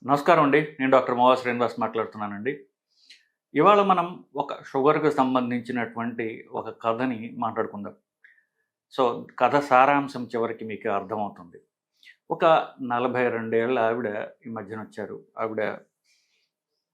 నమస్కారం అండి. నేను డాక్టర్ మోవా శ్రీనివాస్ మాట్లాడుతున్నానండి. ఇవాళ మనం ఒక షుగర్‌కి సంబంధించినటువంటి ఒక కథని మాట్లాడుకుందాం. సో, కథ సారాంశం చివరికి మీకు అర్థమవుతుంది. ఒక 42 ఏళ్ల ఆవిడ ఈ మధ్యనొచ్చారు. ఆవిడ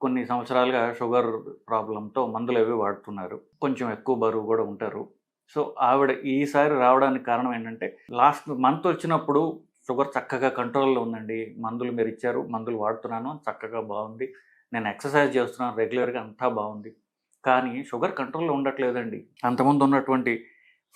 కొన్ని సంవత్సరాలుగా షుగర్ ప్రాబ్లమ్‌తో మందులవి వాడుతున్నారు. కొంచెం ఎక్కువ బరువు గూడా ఉంటారు. సో, ఆవిడ ఈసారి రావడానికి కారణం ఏంటంటే, లాస్ట్ మంత్ వచ్చినప్పుడు షుగర్ చక్కగా కంట్రోల్‌లో ఉందండి. మందులు మీరిచ్చారు. మందులు వాడుతున్నాను. చక్కగా బావుంది. నేను ఎక్సర్సైజ్ చేస్తున్నాను రెగ్యులర్‌గా అంతా బావుంది. కానీ షుగర్ కంట్రోల్‌లో ఉండట్లేదండి. అంతకుముందు ఉన్నటువంటి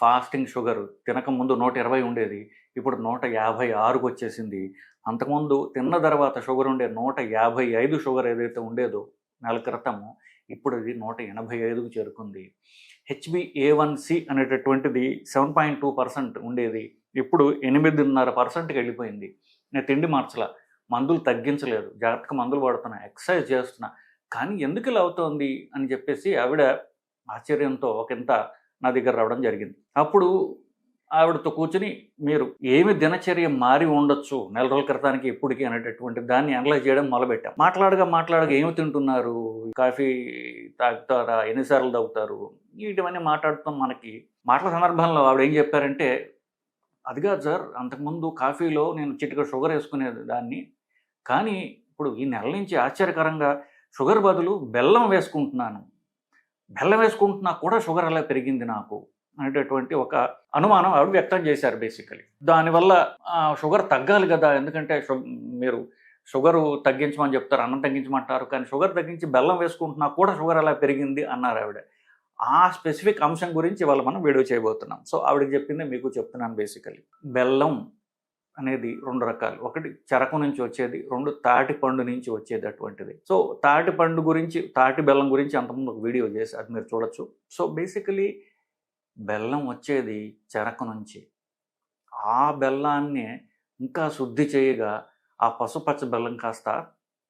ఫాస్టింగ్ షుగర్ తినకముందు 120 ఉండేది. ఇప్పుడు 156కొచ్చేసింది. అంతకుముందు తిన్న తర్వాత షుగర్ ఉండే 155 షుగర్ ఏదైతే ఉండేదో నెల క్రితము, ఇప్పుడు అది 185కి చేరుకుంది. హెచ్‌బీఏ1సి అనేటటువంటిది 7.2% ఉండేది. ఇప్పుడు 8.5%కి వెళ్ళిపోయింది. నేను తిండి మార్చలా. మందులు తగ్గించలేదు. జాగ్రత్తగా మందులు వాడుతున్నా. ఎక్సర్సైజ్ చేస్తున్నా. కానీ ఎందుకు ఇలా అవుతోంది అని చెప్పేసి ఆవిడ ఆశ్చర్యంతో ఒకంత నా దగ్గర రావడం జరిగింది. అప్పుడు ఆవిడతో కూర్చొని మీరు ఏమి దినచర్య మారి ఉండొచ్చు నెల రోజుల క్రితానికి ఇప్పటికి అనేటటువంటి దాన్ని అనలైజ్ చేయడం మొదలుపెట్టాం. మాట్లాడగా ఏమి తింటున్నారు? కాఫీ తాగుతారా? ఎన్నిసార్లు తాగుతారు? ఇవన్నీ మాట్లాడుతాం మనకి. మాటల సందర్భంలో ఆవిడ ఏం చెప్పారంటే, అది కాదు సార్, అంతకుముందు కాఫీలో నేను చిటికెడు షుగర్ వేసుకునేదాన్ని. కానీ ఇప్పుడు ఈ నెల నుంచి ఆశ్చర్యకరంగా షుగర్ బదులు బెల్లం వేసుకుంటున్నాను. బెల్లం వేసుకుంటున్నా కూడా షుగర్ అలా పెరిగింది నాకు అనేటటువంటి ఒక అనుమానం ఆవిడ వ్యక్తం చేశారు బేసికలీ. దానివల్ల షుగర్ తగ్గాలి కదా! ఎందుకంటే మీరు షుగరు తగ్గించమని చెప్తారు, అన్నం తగ్గించమంటారు. కానీ షుగర్ తగ్గించి బెల్లం వేసుకుంటున్నా కూడా షుగర్ అలా పెరిగింది అన్నారు ఆవిడ. ఆ స్పెసిఫిక్ అంశం గురించి ఇవాళ మనం వీడియో చేయబోతున్నాం. సో, ఆవిడకి చెప్పిందే మీకు చెప్తున్నాను బేసికలీ. బెల్లం అనేది 2 రకాలు. ఒకటి చెరకు నుంచి వచ్చేది, 2 తాటి పండు నుంచి వచ్చేది అటువంటిది. సో, తాటి బెల్లం గురించి అంతకుముందు ఒక వీడియో చేశా, అది మీరు చూడొచ్చు. సో, బేసికలీ బెల్లం వచ్చేది చెరకు నుంచి. ఆ బెల్లాన్నే ఇంకా శుద్ధి చేయగా ఆ పసుపచ్చ బెల్లం కాస్త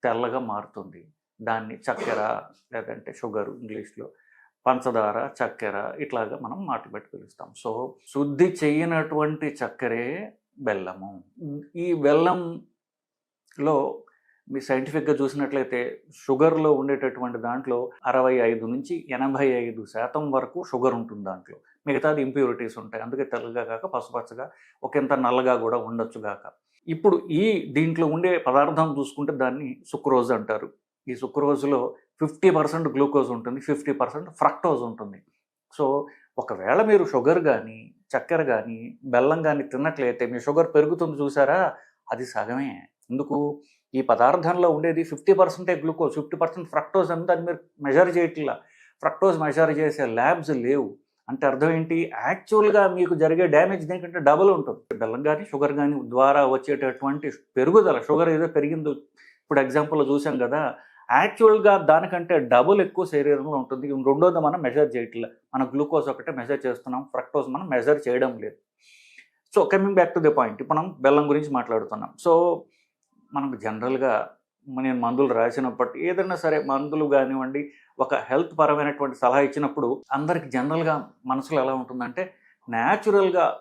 తెల్లగా మారుతుంది. దాన్ని చక్కెర లేదంటే షుగరు ఇంగ్లీష్‌లో, పంచదార, చక్కెర ఇట్లాగా మనం మాట పెట్టి పిలుస్తాం. సో, శుద్ధి చెయ్యనటువంటి చక్కెరే బెల్లము. ఈ బెల్లంలో మీరు సైంటిఫిక్‌గా చూసినట్లయితే షుగర్‌లో ఉండేటటువంటి దాంట్లో 65-85% వరకు షుగర్ ఉంటుంది దాంట్లో. మిగతాది ఇంప్యూరిటీస్ ఉంటాయి. అందుకే తెల్లగా కాక పసుపచ్చగా ఒకంత నల్లగా కూడా ఉండొచ్చు గాక. ఇప్పుడు దీంట్లో ఉండే పదార్థం చూసుకుంటే దాన్ని సుక్రోజ్ అంటారు. ఈ సుక్రోజ్‌లో 50% గ్లూకోజ్ ఉంటుంది. 50% ఫ్రక్టోజ్ ఉంటుంది. సో, ఒకవేళ మీరు షుగర్ గానీ, చక్కెర గానీ, బెల్లం గానీ తిన్నట్లయితే మీ షుగర్ పెరుగుతుంది చూసారా? అది సగమే. ఎందుకు? ఈ పదార్థంలో ఉండేది 50% గ్లూకోజ్, 50% ఫ్రక్టోజ్ అని దాన్ని మీరు మెజర్ చేయట్లా. ఫ్రక్టోజ్ మెజర్ చేసే ల్యాబ్స్ లేవు. అంటే అర్థం ఏంటి? యాక్చువల్‌గా మీకు జరిగే డ్యామేజ్ దీనికంటే డబుల్ ఉంటుంది. బెల్లం గానీ, షుగర్ గానీ ద్వారా వచ్చేటటువంటి పెరుగుదల, షుగర్ ఏదో పెరిగిందో ఇప్పుడు ఎగ్జాంపుల్‌లో చూసాం గదా! యాక్చువల్‌గా దానికంటే డబుల్ ఎక్కువ శరీరంలో ఉంటుంది. రెండోది మనం మెజర్ చేయట్లే. మనం గ్లూకోజ్ ఒకటే మెజర్ చేస్తున్నాం. ఫ్రక్టోజ్ మనం మెజర్ చేయడం లేదు. So, coming back to the point. ఇప్పుడు మనం బెల్లం గురించి మాట్లాడుతున్నాం. సో, మనకు జనరల్‌గా నేను మందులు రాసినప్పటి ఏదైనా సరే మందులు గానివ్వండి, ఒక హెల్త్ పరమైనటువంటి సలహా ఇచ్చినప్పుడు అందరికి జనరల్‌గా మనసులో ఎలా ఉంటుందంటే, న్యాచురల్‌గా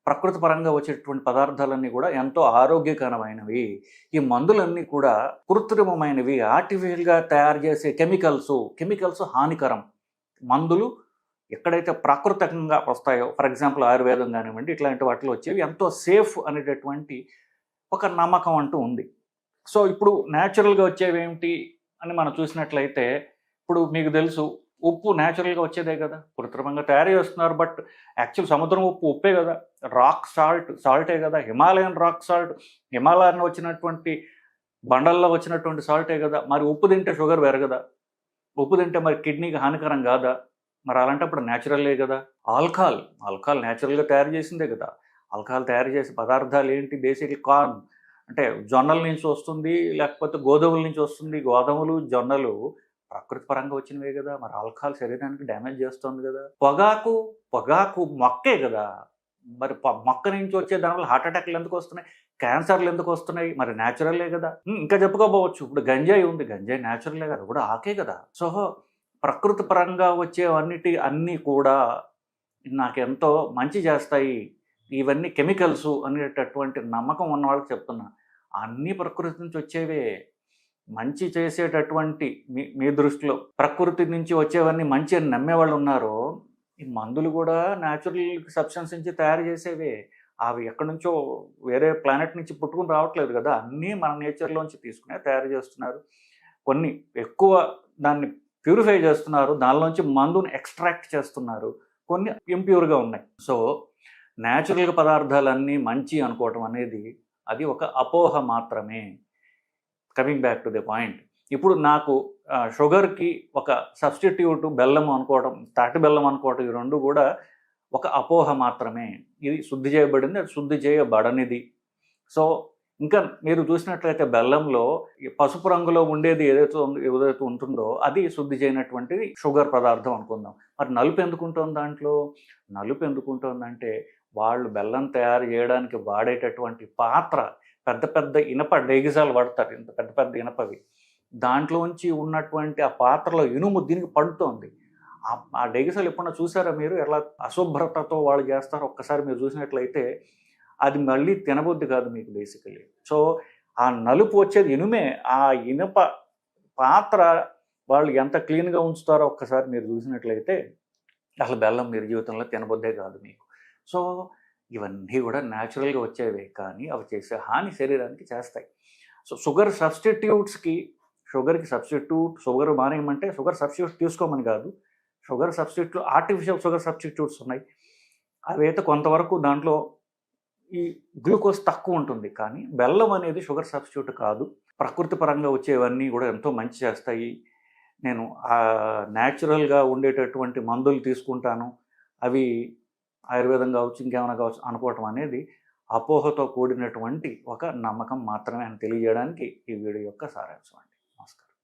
ప్రకృతి పరంగా వచ్చేటువంటి పదార్థాలన్నీ కూడా ఎంతో ఆరోగ్యకరమైనవి. ఈ మందులన్నీ కూడా కృత్రిమమైనవి, ఆర్టిఫిషియల్‌గా తయారు చేసే కెమికల్స్ హానికరం. మందులు ఎక్కడైతే ప్రాకృతికంగా వస్తాయో, ఫర్ ఎగ్జాంపుల్ ఆయుర్వేదం కానివ్వండి, ఇట్లాంటి వాటిలో వచ్చేవి ఎంతో సేఫ్ అనేటటువంటి ఒక నమ్మకం అంటూ ఉంది. సో, ఇప్పుడు న్యాచురల్‌గా వచ్చేవేమిటి అని మనం చూసినట్లయితే, ఇప్పుడు మీకు తెలుసు ఉప్పు న్యాచురల్‌గా వచ్చేదే కదా! కృత్రిమంగా తయారు చేస్తున్నారు. బట్ యాక్చువల్ సముద్రం ఉప్పే కదా! రాక్ సాల్టే కదా! హిమాలయన్ రాక్ సాల్ట్, హిమాలయాన వచ్చినటువంటి బండల్లో వచ్చినటువంటి సాల్టే కదా! మరి ఉప్పు తింటే షుగర్ పెరగదా? ఉప్పు తింటే మరి కిడ్నీకి హానికరం కాదా? మరి అలాంటప్పుడు న్యాచురలే కదా! ఆల్కహాల్ న్యాచురల్‌గా తయారు చేసిందే కదా! ఆల్కహాల్ తయారు చేసే పదార్థాలు ఏంటి? బేసిక్‌లీ కార్న్, అంటే జొన్నల నుంచి వస్తుంది, లేకపోతే గోధుమల నుంచి వస్తుంది. గోధుమలు, జొన్నలు ప్రకృతి పరంగా వచ్చినవే కదా! మరి ఆల్కహాల్ శరీరానికి డ్యామేజ్ చేస్తుంది కదా! పొగాకు మొక్కే కదా! మరి మొక్క నుంచి వచ్చే దానివల్ల హార్ట్ అటాక్‌లు ఎందుకు వస్తున్నాయి? క్యాన్సర్‌లు ఎందుకు వస్తున్నాయి? మరి న్యాచురలే కదా! ఇంకా చెప్పుకోపోవచ్చు. ఇప్పుడు గంజాయి ఉంది. గంజాయి న్యాచురలే కదా! అది కూడా ఆకే కదా! సో, ప్రకృతి పరంగా అన్నీ కూడా నాకెంతో మంచి చేస్తాయి. ఇవన్నీ కెమికల్సు అనేటటువంటి నమ్మకం ఉన్న వాళ్ళకి చెప్తున్నా. అన్నీ ప్రకృతి నుంచి వచ్చేవే. మంచి చేసేటటువంటి మీ మీ దృష్టిలో ప్రకృతి నుంచి వచ్చేవన్నీ మంచి అని నమ్మేవాళ్ళు ఉన్నారో, ఈ మందులు కూడా న్యాచురల్ సబ్స్టెన్స్ నుంచి తయారు చేసేవే. అవి ఎక్కడి నుంచో వేరే ప్లానెట్ నుంచి పుట్టుకుని రావట్లేదు కదా! అన్నీ మన నేచర్‌లోంచి తీసుకునే తయారు చేస్తున్నారు. కొన్ని ఎక్కువ దాన్ని ప్యూరిఫై చేస్తున్నారు. దానిలోంచి మందుని ఎక్స్ట్రాక్ట్ చేస్తున్నారు. కొన్ని ఇంప్యూర్‌గా ఉన్నాయి. సో, న్యాచురల్‌గా పదార్థాలన్నీ మంచి అనుకోవటం అనేది అది ఒక అపోహ మాత్రమే. Coming back to the point. ఇప్పుడు నాకు షుగర్‌కి ఒక సబ్స్టిట్యూట్ బెల్లం అనుకోవడం, తాటి బెల్లం అనుకోవడం ఈ 2 కూడా ఒక అపోహ మాత్రమే. ఇది శుద్ధి చేయబడింది, అది శుద్ధి చేయబడనిది. సో, ఇంకా మీరు చూసినట్లయితే బెల్లంలో ఈ పసుపు రంగులో ఉండేది ఏదైతే ఉంటుందో అది శుద్ధి చేయనటువంటిది షుగర్ పదార్థం అనుకుందాం. మరి నలుపు ఎందుకుంటోంది దాంట్లో? నలుపు ఎందుకుంటోందంటే వాళ్ళు బెల్లం తయారు చేయడానికి వాడేటటువంటి పాత్ర పెద్ద పెద్ద ఇనప డేగిజాలు వాడతారు. ఇంత పెద్ద పెద్ద ఇనపవి. దాంట్లోంచి ఉన్నటువంటి ఆ పాత్రలో ఇనుము దీనికి పడుతోంది. ఆ డేగిసాలు ఎప్పుడన్నా చూసారా మీరు? ఎలా అశుభ్రతతో వాళ్ళు చేస్తారో ఒక్కసారి మీరు చూసినట్లయితే అది మళ్ళీ తినబుద్ధి కాదు మీకు బేసికలీ. సో, ఆ నలుపు వచ్చేది ఇనుమే. ఆ ఇనుప పాత్ర వాళ్ళు ఎంత క్లీన్‌గా ఉంచుతారో ఒక్కసారి మీరు చూసినట్లయితే అసలు బెల్లం మీరు జీవితంలో తినబుద్దే కాదు మీకు. సో, ఇవన్నీ కూడా న్యాచురల్‌గా వచ్చేవే కానీ అవి చేసే హాని శరీరానికి చేస్తాయి. సో, షుగర్‌కి సబ్స్టిట్యూట్ షుగర్ మానేయమంటే షుగర్ సబ్స్టిట్యూట్ తీసుకోమని కాదు. Sugar substitute artificial sugar substitutes ఉన్నాయి. అవైతే కొంతవరకు దాంట్లో ఈ గ్లూకోజ్ తక్కువ ఉంటుంది. కానీ బెల్లం అనేది షుగర్ సబ్స్టిట్యూట్ కాదు. ప్రకృతి పరంగా వచ్చేవన్నీ కూడా ఎంతో మంచి చేస్తాయి. నేను న్యాచురల్‌గా ఉండేటటువంటి మందులు తీసుకుంటాను. అవి ఆయుర్వేదం కావచ్చు, ఇంకేమైనా కావచ్చు అనుకోవటం అనేది అపోహతో కూడినటువంటి ఒక నమ్మకం మాత్రమే అని తెలియజేయడానికి ఈ వీడియో యొక్క సారాంశం అండి. నమస్కారం.